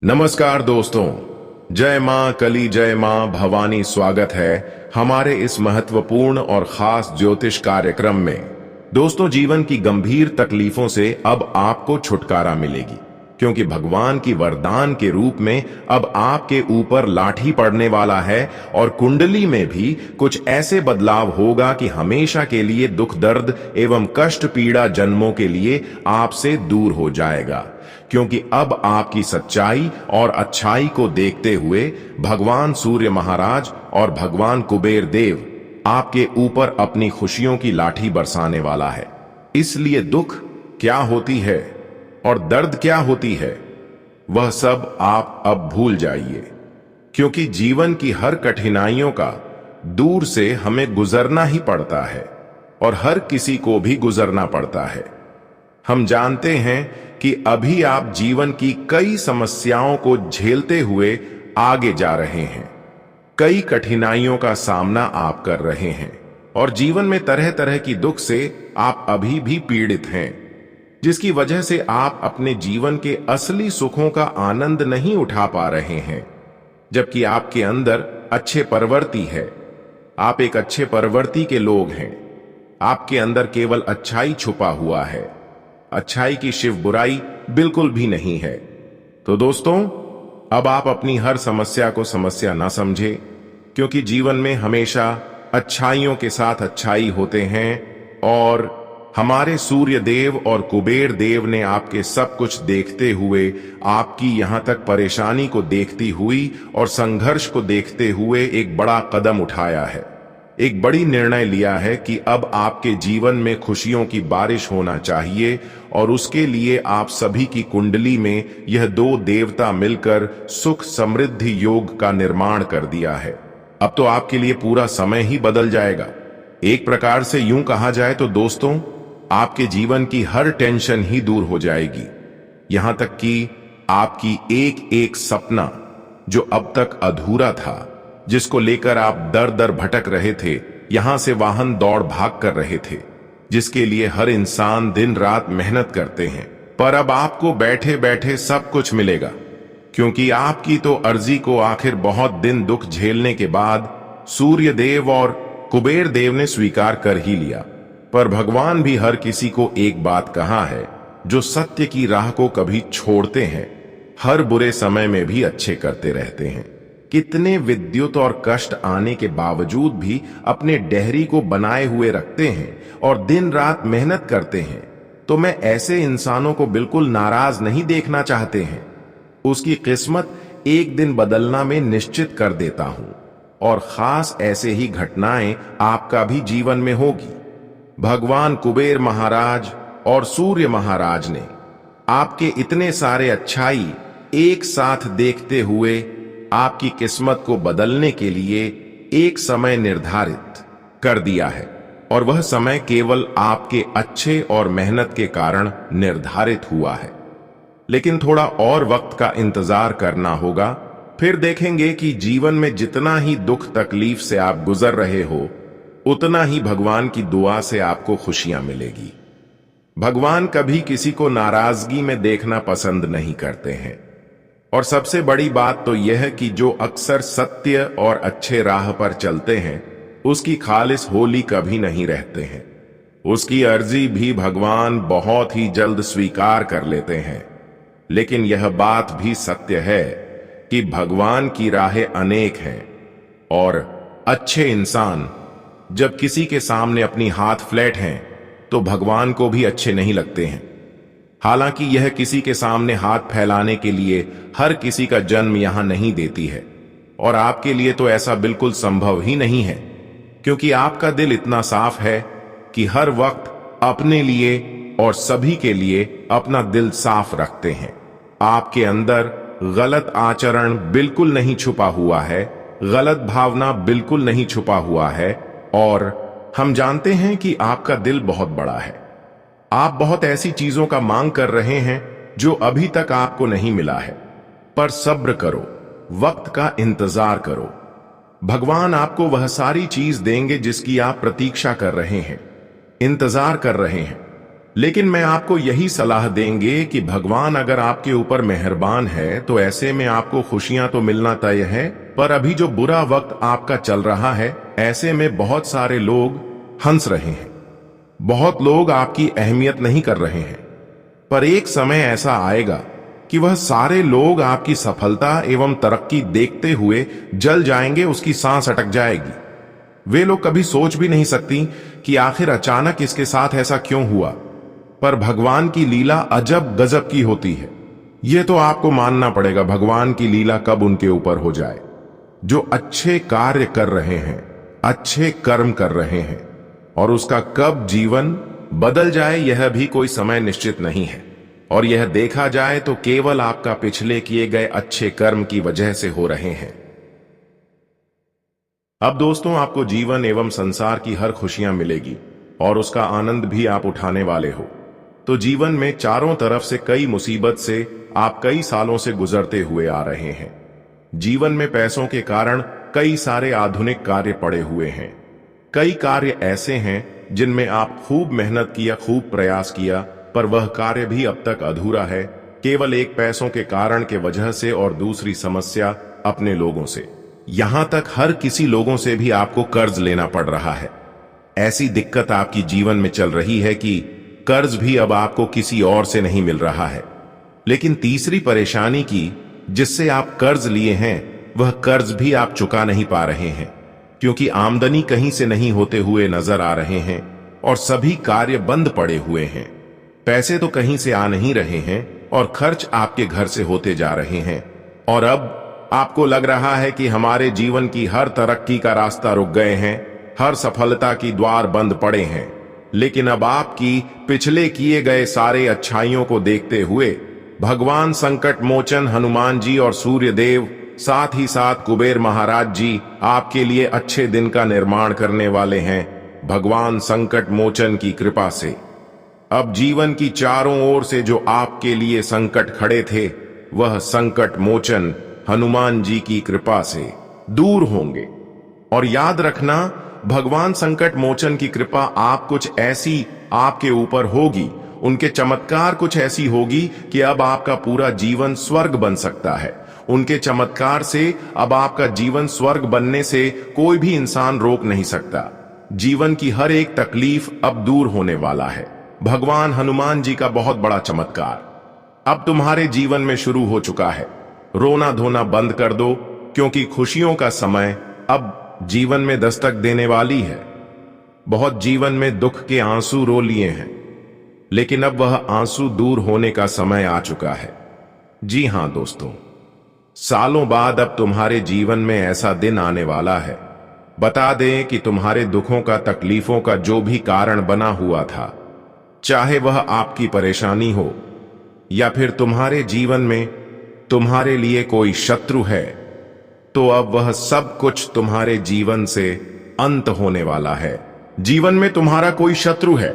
नमस्कार दोस्तों, जय मां कली जय मां भवानी। स्वागत है हमारे इस महत्वपूर्ण और खास ज्योतिष कार्यक्रम में। दोस्तों, जीवन की गंभीर तकलीफों से अब आपको छुटकारा मिलेगी, क्योंकि भगवान की वरदान के रूप में अब आपके ऊपर लाठी पड़ने वाला है और कुंडली में भी कुछ ऐसे बदलाव होगा कि हमेशा के लिए दुख दर्द एवं कष्ट पीड़ा जन्मों के लिए आपसे दूर हो जाएगा। क्योंकि अब आपकी सच्चाई और अच्छाई को देखते हुए भगवान सूर्य महाराज और भगवान कुबेर देव आपके ऊपर अपनी खुशियों की लाठी बरसाने वाला है। इसलिए दुख क्या होती है और दर्द क्या होती है, वह सब आप अब भूल जाइए, क्योंकि जीवन की हर कठिनाइयों का दूर से हमें गुजरना ही पड़ता है और हर किसी को भी गुजरना पड़ता है। हम जानते हैं कि अभी आप जीवन की कई समस्याओं को झेलते हुए आगे जा रहे हैं, कई कठिनाइयों का सामना आप कर रहे हैं और जीवन में तरह तरह की दुख से आप अभी भी पीड़ित हैं, जिसकी वजह से आप अपने जीवन के असली सुखों का आनंद नहीं उठा पा रहे हैं। जबकि आपके अंदर अच्छे प्रवृत्ति है, आप एक अच्छे प्रवृत्ति के लोग हैं। आपके अंदर केवल अच्छाई छुपा हुआ है, अच्छाई की शिव बुराई बिल्कुल भी नहीं है। तो दोस्तों, अब आप अपनी हर समस्या को समस्या ना समझे, क्योंकि जीवन में हमेशा अच्छाइयों के साथ अच्छाई होते हैं और हमारे सूर्य देव और कुबेर देव ने आपके सब कुछ देखते हुए, आपकी यहां तक परेशानी को देखती हुई और संघर्ष को देखते हुए एक बड़ा कदम उठाया है, एक बड़ी निर्णय लिया है कि अब आपके जीवन में खुशियों की बारिश होना चाहिए। और उसके लिए आप सभी की कुंडली में यह दो देवता मिलकर सुख समृद्धि योग का निर्माण कर दिया है। अब तो आपके लिए पूरा समय ही बदल जाएगा। एक प्रकार से यूं कहा जाए तो दोस्तों, आपके जीवन की हर टेंशन ही दूर हो जाएगी, यहां तक कि आपकी एक एक सपना जो अब तक अधूरा था, जिसको लेकर आप दर दर भटक रहे थे, यहां से वाहन दौड़ भाग कर रहे थे, जिसके लिए हर इंसान दिन रात मेहनत करते हैं, पर अब आपको बैठे बैठे सब कुछ मिलेगा, क्योंकि आपकी तो अर्जी को आखिर बहुत दिन दुख झेलने के बाद सूर्य देव और कुबेर देव ने स्वीकार कर ही लिया। पर भगवान भी हर किसी को एक बात कहा है, जो सत्य की राह को कभी छोड़ते हैं, हर बुरे समय में भी अच्छे करते रहते हैं। कितने विद्युत और कष्ट आने के बावजूद भी अपने डेहरी को बनाए हुए रखते हैं और दिन रात मेहनत करते हैं। तो मैं ऐसे इंसानों को बिल्कुल नाराज नहीं देखना चाहते हैं। उसकी किस्मत एक दिन बदलना में निश्चित कर देता हूं और खास ऐसे ही घटनाएं आपका भी जीवन में होगी। भगवान कुबेर महाराज और सूर्य महाराज ने आपके इतने सारे अच्छाई एक साथ देखते हुए आपकी किस्मत को बदलने के लिए एक समय निर्धारित कर दिया है, और वह समय केवल आपके अच्छे और मेहनत के कारण निर्धारित हुआ है। लेकिन थोड़ा और वक्त का इंतजार करना होगा, फिर देखेंगे कि जीवन में जितना ही दुख तकलीफ से आप गुजर रहे हो, उतना ही भगवान की दुआ से आपको खुशियां मिलेगी। भगवान कभी किसी को नाराजगी में देखना पसंद नहीं करते हैं, और सबसे बड़ी बात तो यह है कि जो अक्सर सत्य और अच्छे राह पर चलते हैं, उसकी खालिस होली कभी नहीं रहते हैं। उसकी अर्जी भी भगवान बहुत ही जल्द स्वीकार कर लेते हैं। लेकिन यह बात भी सत्य है कि भगवान की राहें अनेक हैं, और अच्छे इंसान जब किसी के सामने अपनी हाथ फ्लैट हैं, तो भगवान को भी अच्छे नहीं लगते हैं। हालांकि यह किसी के सामने हाथ फैलाने के लिए हर किसी का जन्म यहां नहीं देती है, और आपके लिए तो ऐसा बिल्कुल संभव ही नहीं है, क्योंकि आपका दिल इतना साफ है कि हर वक्त अपने लिए और सभी के लिए अपना दिल साफ रखते हैं। आपके अंदर गलत आचरण बिल्कुल नहीं छुपा हुआ है, गलत भावना बिल्कुल नहीं छुपा हुआ है, और हम जानते हैं कि आपका दिल बहुत बड़ा है। आप बहुत ऐसी चीजों का मांग कर रहे हैं जो अभी तक आपको नहीं मिला है, पर सब्र करो, वक्त का इंतजार करो। भगवान आपको वह सारी चीज देंगे जिसकी आप प्रतीक्षा कर रहे हैं, इंतजार कर रहे हैं। लेकिन मैं आपको यही सलाह देंगे कि भगवान अगर आपके ऊपर मेहरबान है तो ऐसे में आपको खुशियां तो मिलना तय है, पर अभी जो बुरा वक्त आपका चल रहा है, ऐसे में बहुत सारे लोग हंस रहे हैं, बहुत लोग आपकी अहमियत नहीं कर रहे हैं। पर एक समय ऐसा आएगा कि वह सारे लोग आपकी सफलता एवं तरक्की देखते हुए जल जाएंगे, उसकी सांस अटक जाएगी। वे लोग कभी सोच भी नहीं सकती कि आखिर अचानक इसके साथ ऐसा क्यों हुआ। पर भगवान की लीला अजब गजब की होती है। यह तो आपको मानना पड़ेगा, भगवान की लीला कब उनके ऊपर हो जाए जो अच्छे कार्य कर रहे हैं, अच्छे कर्म कर रहे हैं, और उसका कब जीवन बदल जाए यह भी कोई समय निश्चित नहीं है। और यह देखा जाए तो केवल आपका पिछले किए गए अच्छे कर्म की वजह से हो रहे हैं। अब दोस्तों, आपको जीवन एवं संसार की हर खुशियां मिलेगी और उसका आनंद भी आप उठाने वाले हो। तो जीवन में चारों तरफ से कई मुसीबत से आप कई सालों से गुजरते हुए आ रहे हैं। जीवन में पैसों के कारण कई सारे आधुनिक कार्य पड़े हुए हैं। कई कार्य ऐसे हैं जिनमें आप खूब मेहनत किया, खूब प्रयास किया, पर वह कार्य भी अब तक अधूरा है, केवल एक पैसों के कारण के वजह से और दूसरी समस्या अपने लोगों से। यहां तक हर किसी लोगों से भी आपको कर्ज लेना पड़ रहा है। ऐसी दिक्कत आपकी जीवन में चल रही है कि कर्ज भी अब आपको किसी और से नहीं मिल रहा है। लेकिन तीसरी परेशानी की जिससे आप कर्ज लिए हैं, वह कर्ज भी आप चुका नहीं पा रहे हैं, क्योंकि आमदनी कहीं से नहीं होते हुए नजर आ रहे हैं और सभी कार्य बंद पड़े हुए हैं। पैसे तो कहीं से आ नहीं रहे हैं और खर्च आपके घर से होते जा रहे हैं। और अब आपको लग रहा है कि हमारे जीवन की हर तरक्की का रास्ता रुक गए हैं, हर सफलता की द्वार बंद पड़े हैं। लेकिन अब आपकी पिछले किए गए सारे अच्छाइयों को देखते हुए भगवान संकट मोचन हनुमान जी और सूर्य देव, साथ ही साथ कुबेर महाराज जी आपके लिए अच्छे दिन का निर्माण करने वाले हैं। भगवान संकट मोचन की कृपा से अब जीवन की चारों ओर से जो आपके लिए संकट खड़े थे, वह संकट मोचन हनुमान जी की कृपा से दूर होंगे। और याद रखना, भगवान संकट मोचन की कृपा आप कुछ ऐसी आपके ऊपर होगी, उनके चमत्कार कुछ ऐसी होगी कि अब आपका पूरा जीवन स्वर्ग बन सकता है। उनके चमत्कार से अब आपका जीवन स्वर्ग बनने से कोई भी इंसान रोक नहीं सकता। जीवन की हर एक तकलीफ अब दूर होने वाला है। भगवान हनुमान जी का बहुत बड़ा चमत्कार अब तुम्हारे जीवन में शुरू हो चुका है। रोना धोना बंद कर दो, क्योंकि खुशियों का समय अब जीवन में दस्तक देने वाली है। बहुत जीवन में दुख के आंसू रो लिए हैं, लेकिन अब वह आंसू दूर होने का समय आ चुका है। जी हां दोस्तों, सालों बाद अब तुम्हारे जीवन में ऐसा दिन आने वाला है। बता दें कि तुम्हारे दुखों का, तकलीफों का जो भी कारण बना हुआ था, चाहे वह आपकी परेशानी हो या फिर तुम्हारे जीवन में तुम्हारे लिए कोई शत्रु है, तो अब वह सब कुछ तुम्हारे जीवन से अंत होने वाला है। जीवन में तुम्हारा कोई शत्रु है,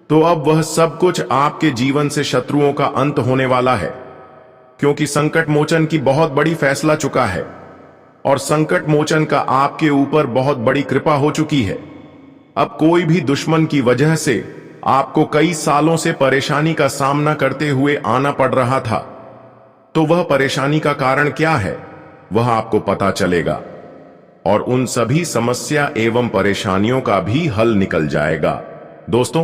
तो अब वह सब कुछ आपके जीवन से शत्रुओं का अंत होने वाला है, क्योंकि संकट मोचन की बहुत बड़ी फैसला चुका है और संकट मोचन का आपके ऊपर बहुत बड़ी कृपा हो चुकी है। अब कोई भी दुश्मन की वजह से आपको कई सालों से परेशानी का सामना करते हुए आना पड़ रहा था, तो वह परेशानी का कारण क्या है, वह आपको पता चलेगा और उन सभी समस्या एवं परेशानियों का भी हल निकल जाएगा। दोस्तों,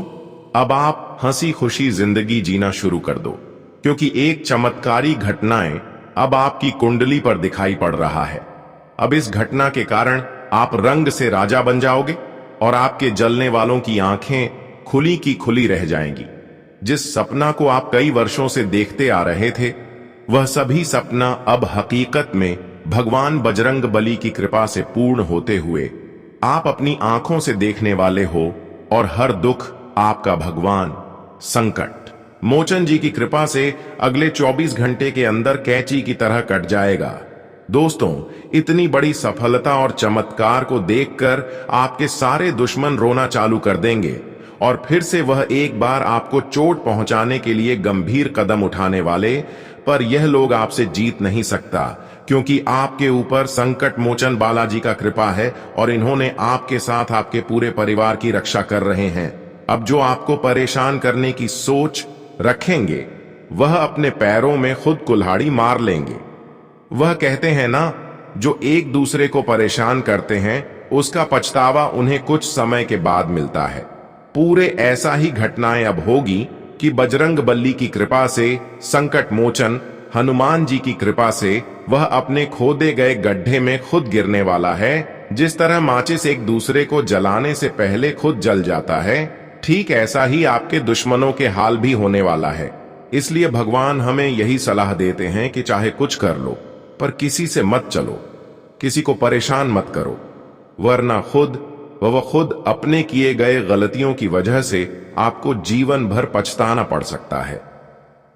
अब आप हंसी खुशी जिंदगी जीना शुरू कर दो, क्योंकि एक चमत्कारी घटनाएं अब आपकी कुंडली पर दिखाई पड़ रहा है। अब इस घटना के कारण आप रंग से राजा बन जाओगे और आपके जलने वालों की आंखें खुली की खुली रह जाएंगी। जिस सपना को आप कई वर्षों से देखते आ रहे थे, वह सभी सपना अब हकीकत में भगवान बजरंग बली की कृपा से पूर्ण होते हुए आप अपनी आंखों से देखने वाले हो और हर दुख आपका भगवान संकट मोचन जी की कृपा से अगले 24 घंटे के अंदर कैंची की तरह कट जाएगा। दोस्तों, इतनी बड़ी सफलता और चमत्कार को देखकर आपके सारे दुश्मन रोना चालू कर देंगे और फिर से वह एक बार आपको चोट पहुंचाने के लिए गंभीर कदम उठाने वाले, पर यह लोग आपसे जीत नहीं सकता, क्योंकि आपके ऊपर संकट मोचन बालाजी का कृपा है और इन्होंने आपके साथ आपके पूरे परिवार की रक्षा कर रहे हैं। अब जो आपको परेशान करने की सोच रखेंगे वह अपने पैरों में खुद कुल्हाड़ी मार लेंगे। वह कहते हैं ना, जो एक दूसरे को परेशान करते हैं उसका पछतावा उन्हें कुछ समय के बाद मिलता है। पूरे ऐसा ही घटनाएं अब होगी कि बजरंग बली की कृपा से, संकट मोचन हनुमान जी की कृपा से वह अपने खोदे गए गड्ढे में खुद गिरने वाला है। जिस तरह माचिस एक दूसरे को जलाने से पहले खुद जल जाता है, ठीक ऐसा ही आपके दुश्मनों के हाल भी होने वाला है। इसलिए भगवान हमें यही सलाह देते हैं कि चाहे कुछ कर लो, पर किसी से मत चलो, किसी को परेशान मत करो, वरना खुद अपने किए गए गलतियों की वजह से आपको जीवन भर पछताना पड़ सकता है।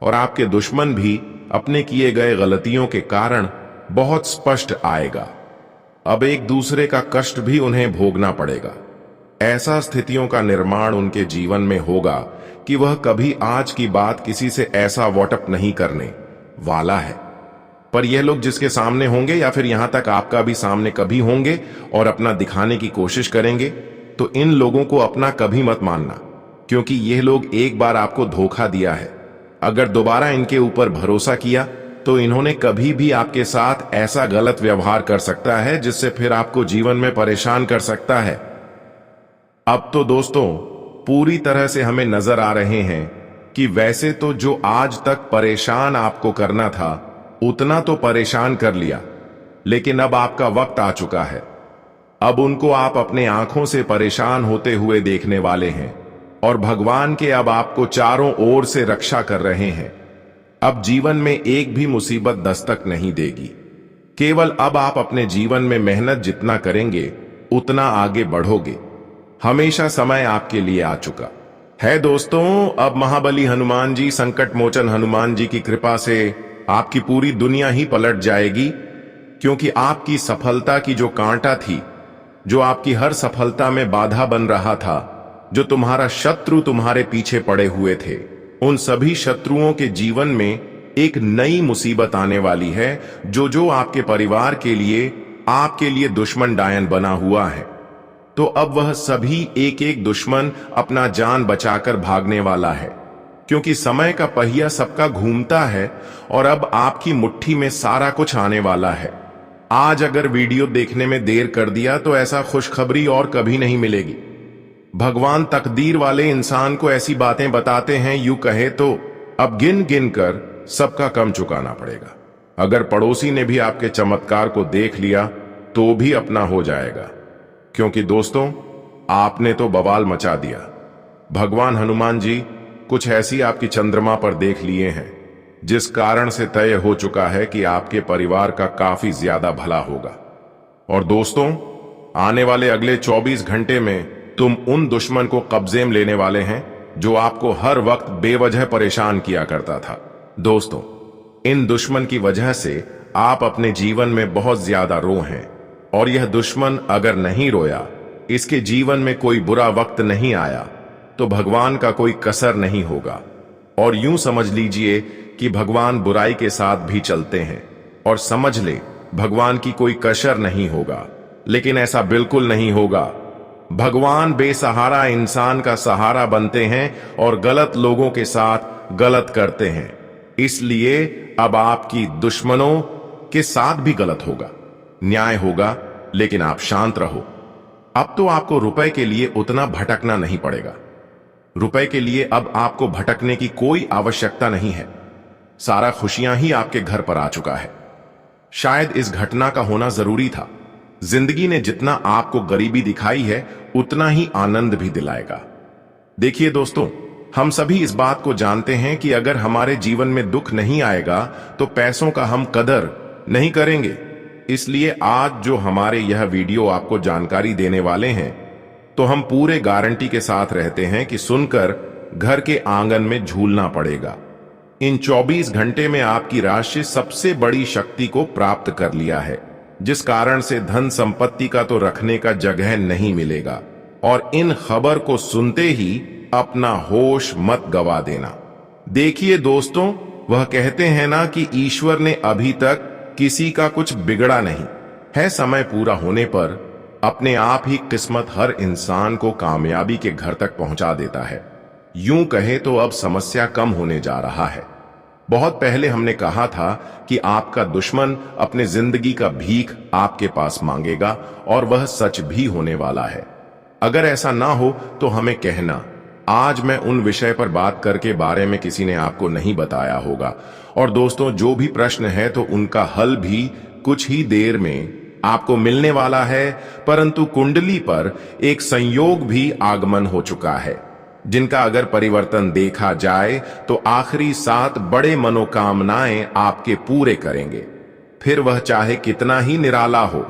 और आपके दुश्मन भी अपने किए गए गलतियों के कारण बहुत स्पष्ट आएगा। अब एक दूसरे का कष्ट भी उन्हें भोगना पड़ेगा। ऐसा स्थितियों का निर्माण उनके जीवन में होगा कि वह कभी आज की बात किसी से ऐसा व्हाटअप नहीं करने वाला है। पर यह लोग जिसके सामने होंगे या फिर यहां तक आपका भी सामने कभी होंगे और अपना दिखाने की कोशिश करेंगे, तो इन लोगों को अपना कभी मत मानना, क्योंकि यह लोग एक बार आपको धोखा दिया है। अगर दोबारा इनके ऊपर भरोसा किया तो इन्होंने कभी भी आपके साथ ऐसा गलत व्यवहार कर सकता है जिससे फिर आपको जीवन में परेशान कर सकता है। अब तो दोस्तों पूरी तरह से हमें नजर आ रहे हैं कि वैसे तो जो आज तक परेशान आपको करना था उतना तो परेशान कर लिया, लेकिन अब आपका वक्त आ चुका है। अब उनको आप अपने आंखों से परेशान होते हुए देखने वाले हैं और भगवान के अब आपको चारों ओर से रक्षा कर रहे हैं। अब जीवन में एक भी मुसीबत दस्तक नहीं देगी। केवल अब आप अपने जीवन में मेहनत जितना करेंगे उतना आगे बढ़ोगे। हमेशा समय आपके लिए आ चुका है दोस्तों। अब महाबली हनुमान जी, संकट मोचन हनुमान जी की कृपा से आपकी पूरी दुनिया ही पलट जाएगी, क्योंकि आपकी सफलता की जो कांटा थी, जो आपकी हर सफलता में बाधा बन रहा था, जो तुम्हारा शत्रु तुम्हारे पीछे पड़े हुए थे, उन सभी शत्रुओं के जीवन में एक नई मुसीबत आने वाली है। जो आपके परिवार के लिए, आपके लिए दुश्मन डायन बना हुआ है, तो अब वह सभी एक एक दुश्मन अपना जान बचाकर भागने वाला है, क्योंकि समय का पहिया सबका घूमता है और अब आपकी मुट्ठी में सारा कुछ आने वाला है। आज अगर वीडियो देखने में देर कर दिया तो ऐसा खुशखबरी और कभी नहीं मिलेगी। भगवान तकदीर वाले इंसान को ऐसी बातें बताते हैं, यूं कहे तो अब गिन गिन कर सबका कम चुकाना पड़ेगा। अगर पड़ोसी ने भी आपके चमत्कार को देख लिया तो भी अपना हो जाएगा, क्योंकि दोस्तों आपने तो बवाल मचा दिया। भगवान हनुमान जी कुछ ऐसी आपकी चंद्रमा पर देख लिए हैं जिस कारण से तय हो चुका है कि आपके परिवार का काफी ज्यादा भला होगा। और दोस्तों आने वाले अगले 24 घंटे में तुम उन दुश्मन को कब्जे में लेने वाले हैं जो आपको हर वक्त बेवजह परेशान किया करता था। दोस्तों इन दुश्मन की वजह से आप अपने जीवन में बहुत ज्यादा रो हैं, और यह दुश्मन अगर नहीं रोया, इसके जीवन में कोई बुरा वक्त नहीं आया, तो भगवान का कोई कसर नहीं होगा। और यूं समझ लीजिए कि भगवान बुराई के साथ भी चलते हैं, और समझ ले भगवान की कोई कसर नहीं होगा। लेकिन ऐसा बिल्कुल नहीं होगा। भगवान बेसहारा इंसान का सहारा बनते हैं और गलत लोगों के साथ गलत करते हैं। इसलिए अब आपकी दुश्मनों के साथ भी गलत होगा, न्याय होगा, लेकिन आप शांत रहो। अब तो आपको रुपए के लिए उतना भटकना नहीं पड़ेगा। रुपए के लिए अब आपको भटकने की कोई आवश्यकता नहीं है। सारा खुशियां ही आपके घर पर आ चुका है। शायद इस घटना का होना जरूरी था। जिंदगी ने जितना आपको गरीबी दिखाई है उतना ही आनंद भी दिलाएगा। देखिए दोस्तों, हम सभी इस बात को जानते हैं कि अगर हमारे जीवन में दुख नहीं आएगा तो पैसों का हम कदर नहीं करेंगे। इसलिए आज जो हमारे यह वीडियो आपको जानकारी देने वाले हैं, तो हम पूरे गारंटी के साथ रहते हैं कि सुनकर घर के आंगन में झूलना पड़ेगा। इन 24 घंटे में आपकी राशि सबसे बड़ी शक्ति को प्राप्त कर लिया है, जिस कारण से धन संपत्ति का तो रखने का जगह नहीं मिलेगा। और इन खबर को सुनते ही अपना होश मत गवा देना। देखिए दोस्तों, वह कहते हैं ना कि ईश्वर ने अभी तक किसी का कुछ बिगड़ा नहीं है। समय पूरा होने पर अपने आप ही किस्मत हर इंसान को कामयाबी के घर तक पहुंचा देता है। यूं कहे तो अब समस्या कम होने जा रहा है। बहुत पहले हमने कहा था कि आपका दुश्मन अपने जिंदगी का भीख आपके पास मांगेगा और वह सच भी होने वाला है। अगर ऐसा ना हो तो हमें कहना। आज मैं उन विषय पर बात करके बारे में किसी ने आपको नहीं बताया होगा। और दोस्तों, जो भी प्रश्न है तो उनका हल भी कुछ ही देर में आपको मिलने वाला है। परंतु कुंडली पर एक संयोग भी आगमन हो चुका है, जिनका अगर परिवर्तन देखा जाए तो आखिरी 7 बड़े मनोकामनाएं आपके पूरे करेंगे। फिर वह चाहे कितना ही निराला हो,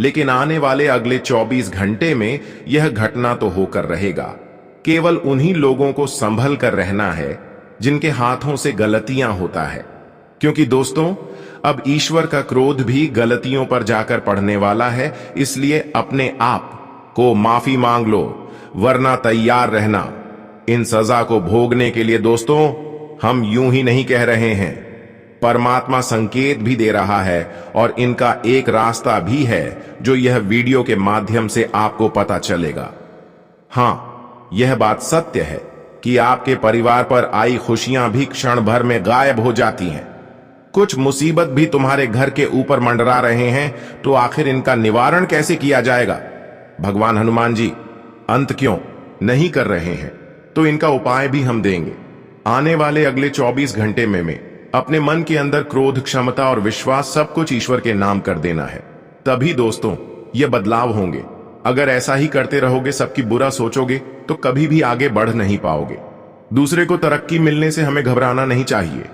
लेकिन आने वाले अगले 24 घंटे में यह घटना तो होकर रहेगा। केवल उन्हीं लोगों को संभल कर रहना है जिनके हाथों से गलतियां होता है, क्योंकि दोस्तों अब ईश्वर का क्रोध भी गलतियों पर जाकर पड़ने वाला है। इसलिए अपने आप को माफी मांग लो, वरना तैयार रहना इन सजा को भोगने के लिए। दोस्तों, हम यूं ही नहीं कह रहे हैं, परमात्मा संकेत भी दे रहा है और इनका एक रास्ता भी है जो यह वीडियो के माध्यम से आपको पता चलेगा। हां, यह बात सत्य है कि आपके परिवार पर आई खुशियां भी क्षण भर में गायब हो जाती हैं। कुछ मुसीबत भी तुम्हारे घर के ऊपर मंडरा रहे हैं, तो आखिर इनका निवारण कैसे किया जाएगा? भगवान हनुमान जी अंत क्यों नहीं कर रहे हैं, तो इनका उपाय भी हम देंगे। आने वाले अगले 24 घंटे में अपने मन के अंदर क्रोध, क्षमता और विश्वास सब कुछ ईश्वर के नाम कर देना है। तभी दोस्तों ये बदलाव होंगे। अगर ऐसा ही करते रहोगे, सबकी बुरा सोचोगे, तो कभी भी आगे बढ़ नहीं पाओगे। दूसरे को तरक्की मिलने से हमें घबराना नहीं चाहिए।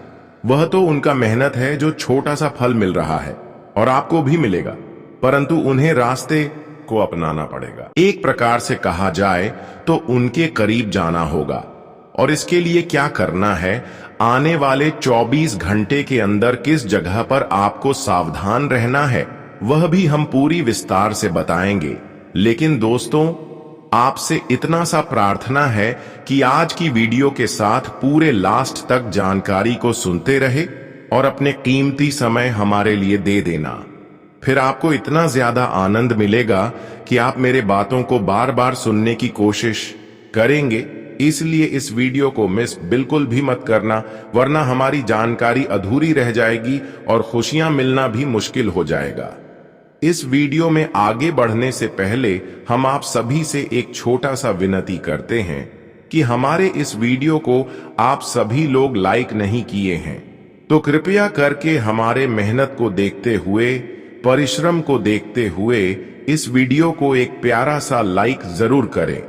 वह तो उनका मेहनत है जो छोटा सा फल मिल रहा है, और आपको भी मिलेगा, परंतु उन्हें रास्ते को अपनाना पड़ेगा। एक प्रकार से कहा जाए तो उनके करीब जाना होगा। और इसके लिए क्या करना है, आने वाले 24 घंटे के अंदर किस जगह पर आपको सावधान रहना है, वह भी हम पूरी विस्तार से बताएंगे। लेकिन दोस्तों, आपसे इतना सा प्रार्थना है कि आज की वीडियो के साथ पूरे लास्ट तक जानकारी को सुनते रहे और अपने कीमती समय हमारे लिए दे देना। फिर आपको इतना ज्यादा आनंद मिलेगा कि आप मेरे बातों को बार बार सुनने की कोशिश करेंगे। इसलिए इस वीडियो को मिस बिल्कुल भी मत करना, वरना हमारी जानकारी अधूरी रह जाएगी और खुशियां मिलना भी मुश्किल हो जाएगा। इस वीडियो में आगे बढ़ने से पहले हम आप सभी से एक छोटा सा विनती करते हैं कि हमारे इस वीडियो को आप सभी लोग लाइक नहीं किए हैं, तो कृपया करके हमारे मेहनत को देखते हुए, परिश्रम को देखते हुए इस वीडियो को एक प्यारा सा लाइक जरूर करें,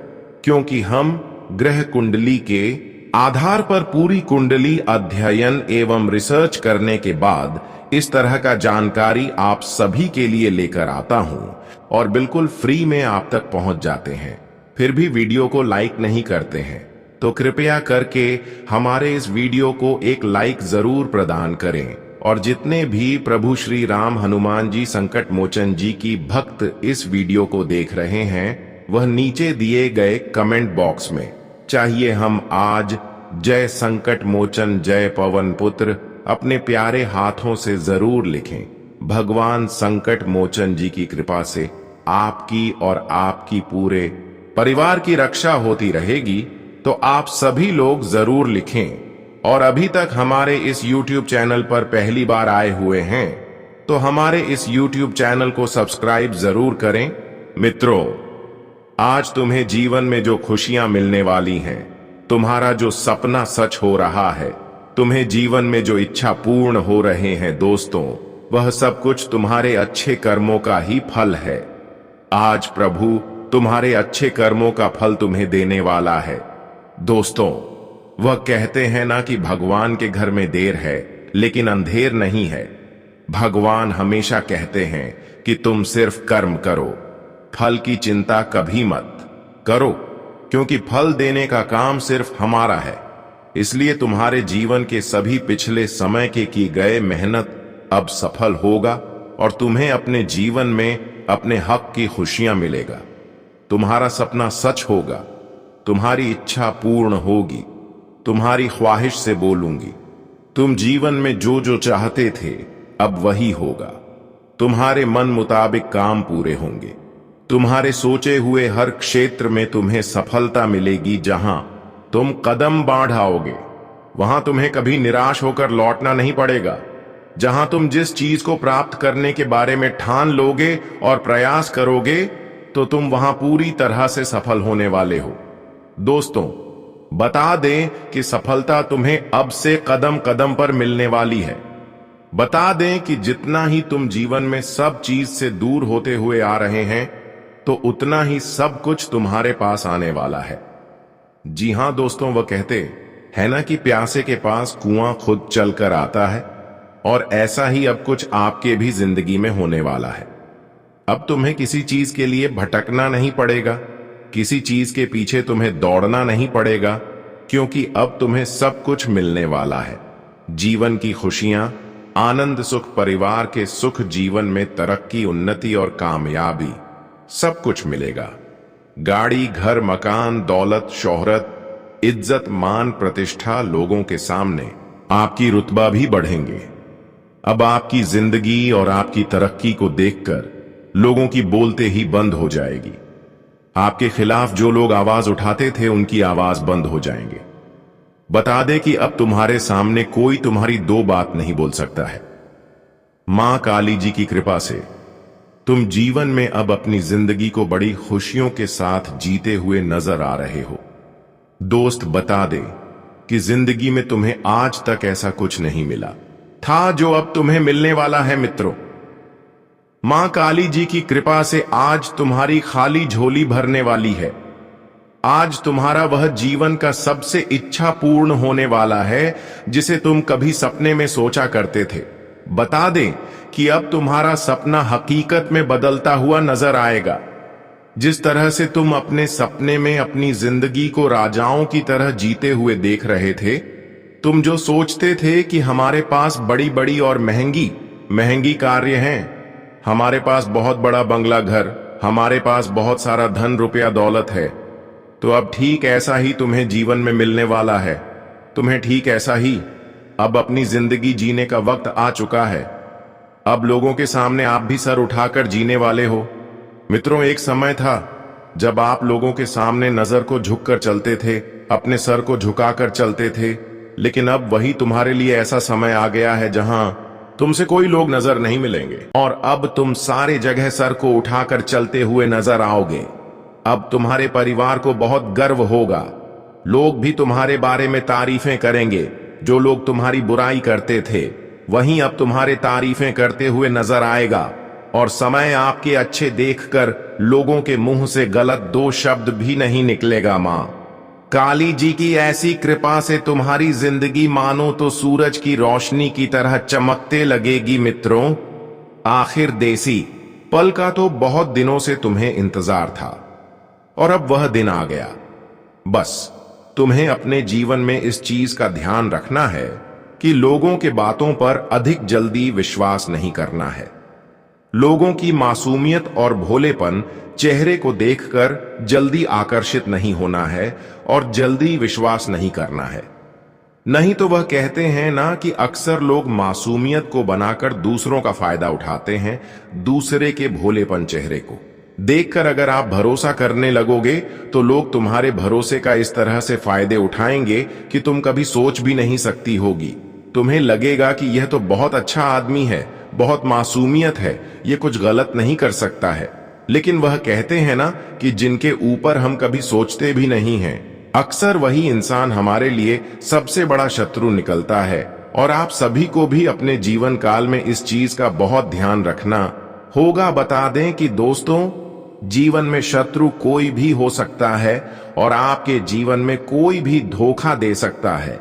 क्योंकि हम ग्रह कुंडली के आधार पर पूरी कुंडली अध्ययन एवं रिसर्च करने के बाद इस तरह का जानकारी आप सभी के लिए लेकर आता हूं और बिल्कुल फ्री में आप तक पहुंच जाते हैं। फिर भी वीडियो को लाइक नहीं करते हैं, तो कृपया करके हमारे इस वीडियो को एक लाइक जरूर प्रदान करें। और जितने भी प्रभु श्री राम हनुमान जी संकट मोचन जी की भक्त इस वीडियो को देख रहे हैं, वह नीचे दिए गए कमेंट बॉक्स में चाहिए हम आज जय संकट मोचन जय पवन पुत्र अपने प्यारे हाथों से जरूर लिखें। भगवान संकट मोचन जी की कृपा से आपकी और आपकी पूरे परिवार की रक्षा होती रहेगी, तो आप सभी लोग जरूर लिखें। और अभी तक हमारे इस YouTube चैनल पर पहली बार आए हुए हैं, तो हमारे इस YouTube चैनल को सब्सक्राइब जरूर करें। मित्रों, आज तुम्हें जीवन में जो खुशियां मिलने वाली हैं, तुम्हारा जो सपना सच हो रहा है, तुम्हें जीवन में जो इच्छा पूर्ण हो रहे हैं दोस्तों, वह सब कुछ तुम्हारे अच्छे कर्मों का ही फल है। आज प्रभु तुम्हारे अच्छे कर्मों का फल तुम्हें देने वाला है। दोस्तों, वह कहते हैं ना कि भगवान के घर में देर है लेकिन अंधेर नहीं है। भगवान हमेशा कहते हैं कि तुम सिर्फ कर्म करो, फल की चिंता कभी मत करो, क्योंकि फल देने का काम सिर्फ हमारा है। इसलिए तुम्हारे जीवन के सभी पिछले समय के की गए मेहनत अब सफल होगा और तुम्हें अपने जीवन में अपने हक की खुशियां मिलेगा। तुम्हारा सपना सच होगा, तुम्हारी इच्छा पूर्ण होगी, तुम्हारी ख्वाहिश से बोलूंगी। तुम जीवन में जो जो चाहते थे अब वही होगा। तुम्हारे मन मुताबिक काम पूरे होंगे, तुम्हारे सोचे हुए हर क्षेत्र में तुम्हें सफलता मिलेगी। जहां तुम कदम बढ़ाओगे वहां तुम्हें कभी निराश होकर लौटना नहीं पड़ेगा। जहां तुम जिस चीज को प्राप्त करने के बारे में ठान लोगे और प्रयास करोगे तो तुम वहां पूरी तरह से सफल होने वाले हो। दोस्तों, बता दें कि सफलता तुम्हें अब से कदम कदम पर मिलने वाली है। बता दें कि जितना ही तुम जीवन में सब चीज से दूर होते हुए आ रहे हैं तो उतना ही सब कुछ तुम्हारे पास आने वाला है। जी हां दोस्तों, वह कहते हैं ना कि प्यासे के पास कुआं खुद चलकर आता है, और ऐसा ही अब कुछ आपके भी जिंदगी में होने वाला है। अब तुम्हें किसी चीज के लिए भटकना नहीं पड़ेगा, किसी चीज के पीछे तुम्हें दौड़ना नहीं पड़ेगा, क्योंकि अब तुम्हें सब कुछ मिलने वाला है। जीवन की खुशियां, आनंद, सुख, परिवार के सुख, जीवन में तरक्की, उन्नति और कामयाबी, सब कुछ मिलेगा। गाड़ी, घर, मकान, दौलत, शोहरत, इज्जत, मान, प्रतिष्ठा, लोगों के सामने आपकी रुतबा भी बढ़ेंगे। अब आपकी जिंदगी और आपकी तरक्की को देखकर लोगों की बोलते ही बंद हो जाएगी। आपके खिलाफ जो लोग आवाज उठाते थे उनकी आवाज बंद हो जाएंगे। बता दे कि अब तुम्हारे सामने कोई तुम्हारी दो बात नहीं बोल सकता है। मां काली जी की कृपा से तुम जीवन में अब अपनी जिंदगी को बड़ी खुशियों के साथ जीते हुए नजर आ रहे हो। दोस्त, बता दे कि जिंदगी में तुम्हें आज तक ऐसा कुछ नहीं मिला था जो अब तुम्हें मिलने वाला है। मित्रों, मां काली जी की कृपा से आज तुम्हारी खाली झोली भरने वाली है। आज तुम्हारा वह जीवन का सबसे इच्छा पूर्ण होने वाला है जिसे तुम कभी सपने में सोचा करते थे। बता दें कि अब तुम्हारा सपना हकीकत में बदलता हुआ नजर आएगा। जिस तरह से तुम अपने सपने में अपनी जिंदगी को राजाओं की तरह जीते हुए देख रहे थे, तुम जो सोचते थे कि हमारे पास बड़ी बड़ी और महंगी महंगी कार्य हैं, हमारे पास बहुत बड़ा बंगला घर, हमारे पास बहुत सारा धन, रुपया, दौलत है, तो अब ठीक ऐसा ही तुम्हें जीवन में मिलने वाला है। तुम्हें ठीक ऐसा ही अब अपनी जिंदगी जीने का वक्त आ चुका है। अब लोगों के सामने आप भी सर उठाकर जीने वाले हो। मित्रों, एक समय था जब आप लोगों के सामने नजर को झुककर चलते थे, अपने सर को झुकाकर चलते थे, लेकिन अब वही तुम्हारे लिए ऐसा समय आ गया है जहां तुमसे कोई लोग नजर नहीं मिलेंगे और अब तुम सारे जगह सर को उठाकर चलते हुए नजर आओगे। अब तुम्हारे परिवार को बहुत गर्व होगा। लोग भी तुम्हारे बारे में तारीफें करेंगे। जो लोग तुम्हारी बुराई करते थे वहीं अब तुम्हारे तारीफें करते हुए नजर आएगा, और समय आपके अच्छे देखकर लोगों के मुंह से गलत दो शब्द भी नहीं निकलेगा। मां काली जी की ऐसी कृपा से तुम्हारी जिंदगी मानो तो सूरज की रोशनी की तरह चमकते लगेगी। मित्रों, आखिर देसी पल का तो बहुत दिनों से तुम्हें इंतजार था और अब वह दिन आ गया। बस तुम्हें अपने जीवन में इस चीज का ध्यान रखना है कि लोगों के बातों पर अधिक जल्दी विश्वास नहीं करना है। लोगों की मासूमियत और भोलेपन चेहरे को देखकर जल्दी आकर्षित नहीं होना है और जल्दी विश्वास नहीं करना है। नहीं तो वह कहते हैं ना कि अक्सर लोग मासूमियत को बनाकर दूसरों का फायदा उठाते हैं। दूसरे के भोलेपन चेहरे को देखकर अगर आप भरोसा करने लगोगे तो लोग तुम्हारे भरोसे का इस तरह से फायदे उठाएंगे कि तुम कभी सोच भी नहीं सकती होगी। तुम्हें लगेगा कि यह तो बहुत अच्छा आदमी है, बहुत मासूमियत है, ये कुछ गलत नहीं कर सकता है। लेकिन वह कहते हैं ना कि जिनके ऊपर हम कभी सोचते भी नहीं हैं, अक्सर वही इंसान हमारे लिए सबसे बड़ा शत्रु निकलता है। और आप सभी को भी अपने जीवन काल में इस चीज का बहुत ध्यान रखना होगा। बता दें कि दोस्तों, जीवन में शत्रु कोई भी हो सकता है और आपके जीवन में कोई भी धोखा दे सकता है।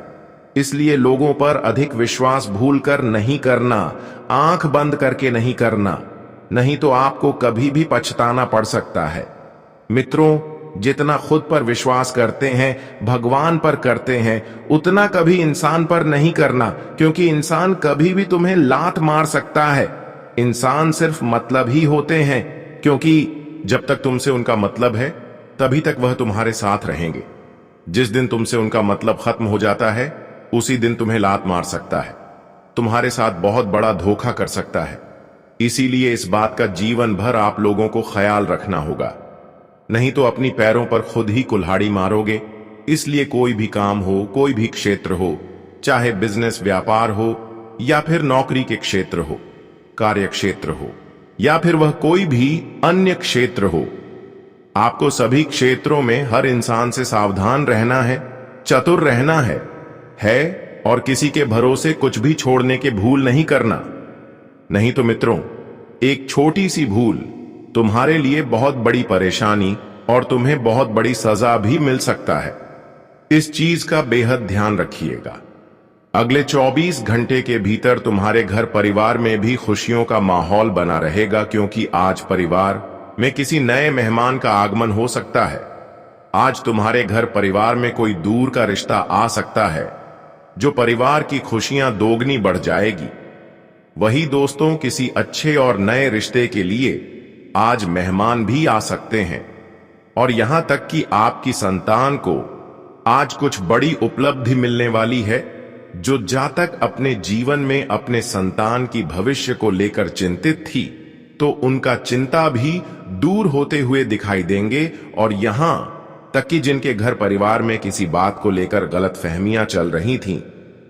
इसलिए लोगों पर अधिक विश्वास भूलकर नहीं करना, आंख बंद करके नहीं करना, नहीं तो आपको कभी भी पछताना पड़ सकता है। मित्रों, जितना खुद पर विश्वास करते हैं, भगवान पर करते हैं, उतना कभी इंसान पर नहीं करना, क्योंकि इंसान कभी भी तुम्हें लात मार सकता है। इंसान सिर्फ मतलब ही होते हैं, क्योंकि जब तक तुमसे उनका मतलब है तभी तक वह तुम्हारे साथ रहेंगे। जिस दिन तुमसे उनका मतलब खत्म हो जाता है उसी दिन तुम्हें लात मार सकता है, तुम्हारे साथ बहुत बड़ा धोखा कर सकता है। इसीलिए इस बात का जीवन भर आप लोगों को ख्याल रखना होगा, नहीं तो अपनी पैरों पर खुद ही कुल्हाड़ी मारोगे। इसलिए कोई भी काम हो, कोई भी क्षेत्र हो, चाहे बिजनेस व्यापार हो या फिर नौकरी के क्षेत्र हो, कार्य क्षेत्र हो या फिर वह कोई भी अन्य क्षेत्र हो, आपको सभी क्षेत्रों में हर इंसान से सावधान रहना है, चतुर रहना है और किसी के भरोसे कुछ भी छोड़ने के भूल नहीं करना। नहीं तो मित्रों, एक छोटी सी भूल तुम्हारे लिए बहुत बड़ी परेशानी और तुम्हें बहुत बड़ी सजा भी मिल सकता है। इस चीज का बेहद ध्यान रखिएगा। अगले 24 घंटे के भीतर तुम्हारे घर परिवार में भी खुशियों का माहौल बना रहेगा, क्योंकि आज परिवार में किसी नए मेहमान का आगमन हो सकता है। आज तुम्हारे घर परिवार में कोई दूर का रिश्ता आ सकता है, जो परिवार की खुशियां दोगुनी बढ़ जाएगी। वही दोस्तों, किसी अच्छे और नए रिश्ते के लिए आज मेहमान भी आ सकते हैं। और यहां तक कि आपकी संतान को आज कुछ बड़ी उपलब्धि मिलने वाली है। जो जातक अपने जीवन में अपने संतान की भविष्य को लेकर चिंतित थी, तो उनका चिंता भी दूर होते हुए दिखाई देंगे। और यहां तक कि जिनके घर परिवार में किसी बात को लेकर गलतफहमियां चल रही थीं,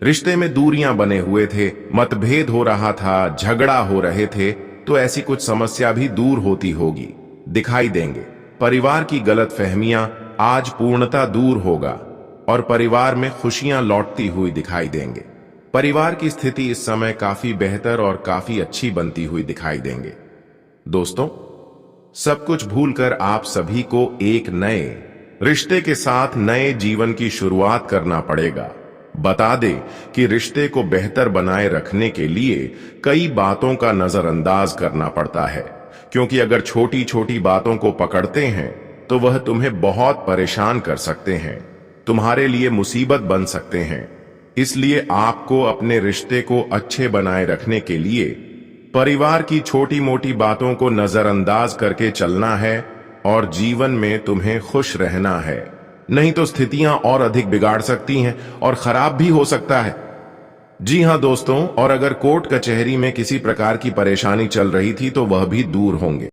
रिश्ते में दूरियां बने हुए थे, मतभेद हो रहा था, झगड़ा हो रहे थे, तो ऐसी कुछ समस्या भी दूर होती होगी, दिखाई देंगे। परिवार की गलतफहमियां आज पूर्णतः दूर होगा और परिवार में खुशियां लौटती हुई दिखाई देंगे। परिवार की स्थिति इस समय काफी बेहतर और काफी अच्छी बनती हुई दिखाई देंगे। दोस्तों, सब कुछ भूलकर आप सभी को एक नए रिश्ते के साथ नए जीवन की शुरुआत करना पड़ेगा। बता दे कि रिश्ते को बेहतर बनाए रखने के लिए कई बातों का नजरअंदाज करना पड़ता है, क्योंकि अगर छोटी छोटी बातों को पकड़ते हैं तो वह तुम्हें बहुत परेशान कर सकते हैं, तुम्हारे लिए मुसीबत बन सकते हैं। इसलिए आपको अपने रिश्ते को अच्छे बनाए रखने के लिए परिवार की छोटी मोटी बातों को नजरअंदाज करके चलना है और जीवन में तुम्हें खुश रहना है। नहीं तो स्थितियां और अधिक बिगाड़ सकती हैं और खराब भी हो सकता है। जी हां दोस्तों, और अगर कोर्ट कचहरी में किसी प्रकार की परेशानी चल रही थी तो वह भी दूर होंगे।